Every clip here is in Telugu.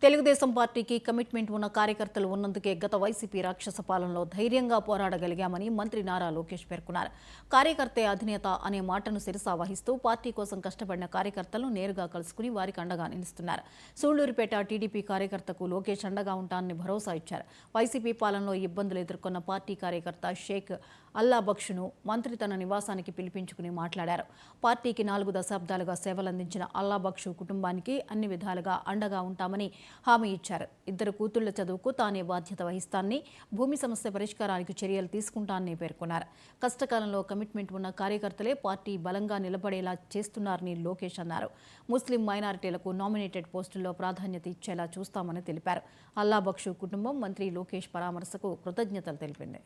తెలుగుదేశం పార్టీకి కమిట్మెంట్ ఉన్న కార్యకర్తలు ఉన్నందుకే గత వైసీపీ రాక్షస పాలనలో ధైర్యంగా పోరాడగలిగామని మంత్రి నారా లోకేష్ పేర్కొన్నారు. కార్యకర్తే అధినేత అనే మాటను శిరసా వహిస్తూ పార్టీ కోసం కష్టపడిన కార్యకర్తలను నేరుగా కలుసుకుని వారికి అండగా నిలుస్తున్నారు. సూళ్లూరుపేట టీడీపీ కార్యకర్తకు లోకేష్ అండగా ఉంటానని భరోసా ఇచ్చారు. వైసీపీ పాలనలో ఇబ్బందులు ఎదుర్కొన్న పార్టీ కార్యకర్త షేక్ అల్లా బక్షును మంత్రి తన నివాసానికి పిలిపించుకుని మాట్లాడారు. పార్టీకి 4 దశాబ్దాలుగా సేవలందించిన అల్లా బక్షు కుటుంబానికి అన్ని విధాలుగా అండగా ఉంటామని హామీ ఇచ్చారు. 2 కూతుళ్ల చదువుకు తానే బాధ్యత వహిస్తానని, భూమి సమస్య పరిష్కారానికి చర్యలు తీసుకుంటానని పేర్కొన్నారు. కష్టకాలంలో కమిట్మెంట్ ఉన్న కార్యకర్తలే పార్టీ బలంగా నిలబడేలా చేస్తున్నారని లోకేష్ అన్నారు. ముస్లిం మైనారిటీలకు నామినేటెడ్ పోస్టుల్లో ప్రాధాన్యత ఇచ్చేలా చూస్తామని తెలిపారు. అల్లా బక్షు కుటుంబం మంత్రి లోకేష్ పరామర్శకు కృతజ్ఞతలు తెలిపింది.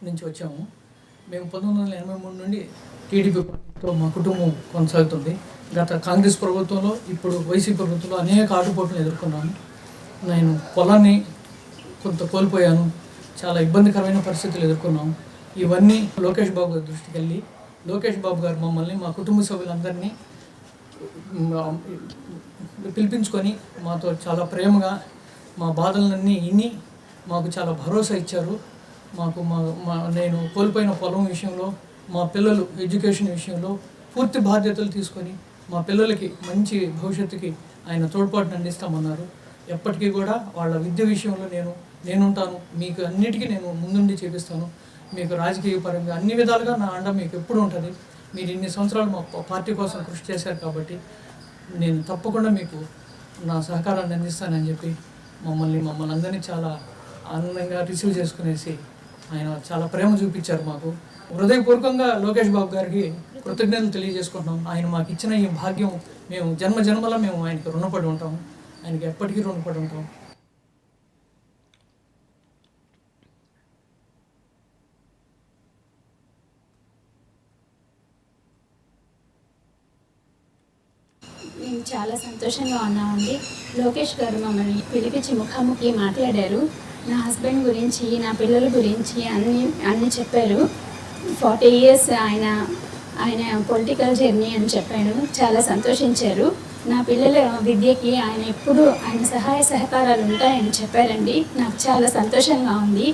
నుంచి వచ్చాము. మేము 1983 నుండి టీడీపీ పార్టీతో మా కుటుంబం కొనసాగుతుంది. గత కాంగ్రెస్ ప్రభుత్వంలో, ఇప్పుడు వైసీపీ ప్రభుత్వంలో అనేక ఆటుపోట్లను ఎదుర్కొన్నాను. నేను పొలాన్ని కొంత కోల్పోయాను. చాలా ఇబ్బందికరమైన పరిస్థితులు ఎదుర్కొన్నాము. ఇవన్నీ లోకేష్ బాబు గారి దృష్టికి వెళ్ళి లోకేష్ బాబు గారు మమ్మల్ని, మా కుటుంబ సభ్యులందరినీ పిలిపించుకొని మాతో చాలా ప్రేమగా మా బాధలన్నీ విని మాకు చాలా భరోసా ఇచ్చారు. నేను కోల్పోయిన పొలం విషయంలో, మా పిల్లలు ఎడ్యుకేషన్ విషయంలో పూర్తి బాధ్యతలు తీసుకొని మా పిల్లలకి మంచి భవిష్యత్తుకి ఆయన తోడ్పాటును అందిస్తామన్నారు. ఎప్పటికీ కూడా వాళ్ళ విద్య విషయంలో నేనుంటాను, మీకు అన్నిటికీ నేను ముందుండి చేపిస్తాను, మీకు రాజకీయ పరంగా అన్ని విధాలుగా నా అండ మీకు ఎప్పుడు ఉంటుంది. మీరు ఇన్ని సంవత్సరాలు మా పార్టీ కోసం కృషి చేశారు కాబట్టి నేను తప్పకుండా మీకు నా సహకారాన్ని అందిస్తానని చెప్పి మమ్మల్ని అందరినీ చాలా ఆనందంగా రిసీవ్ చేసుకునేసి ఆయన చాలా ప్రేమ చూపించారు. మాకు హృదయపూర్వకంగా లోకేష్ బాబు గారికి కృతజ్ఞతలు తెలియజేసుకుంటున్నాం. ఆయన మాకు ఇచ్చిన ఈ భాగ్యం మేము జన్మలా మేము ఆయనకి రుణపడి ఉంటాము. ఆయనకి ఎప్పటికీ రుణపడి ఉంటాం. మేము చాలా సంతోషంగా ఉన్నామండి. లోకేష్ గారు మమ్మల్ని పిలిపించి ముఖాముఖి మాట్లాడారు. నా హస్బెండ్ గురించి, నా పిల్లల గురించి అన్నీ చెప్పారు. 40 years ఆయన పొలిటికల్ జర్నీ అని చెప్పాడు. చాలా సంతోషించారు. నా పిల్లల విద్యకి ఆయన సహాయ సహకారాలు ఉంటాయని చెప్పారండి. నాకు చాలా సంతోషంగా ఉంది.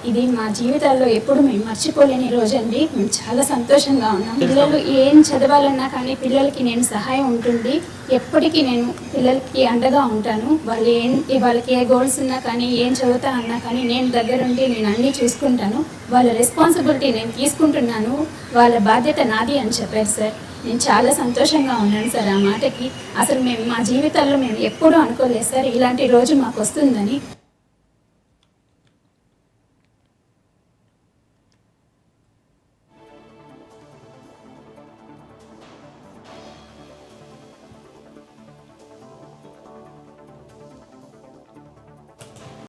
ఇది మా జీవితాల్లో ఎప్పుడు మేము మర్చిపోలేని రోజండి. మేము చాలా సంతోషంగా ఉన్నాం. పిల్లలు ఏం చదవాలన్నా కానీ పిల్లలకి నేను సహాయం ఉంటుంది. ఎప్పటికీ నేను పిల్లలకి అండగా ఉంటాను. వాళ్ళకి ఏ గోల్స్ ఉన్నా కానీ, ఏం చదువుతానన్నా కానీ నేను దగ్గరుండి నేను అన్నీ చూసుకుంటాను. వాళ్ళ రెస్పాన్సిబిలిటీ నేను తీసుకుంటున్నాను. వాళ్ళ బాధ్యత నాది అని చెప్పారు సార్. నేను చాలా సంతోషంగా ఉన్నాను సార్ ఆ మాటకి. అసలు మా జీవితాల్లో మేము ఎప్పుడూ అనుకోలేదు సార్ ఇలాంటి రోజు మాకు వస్తుందని.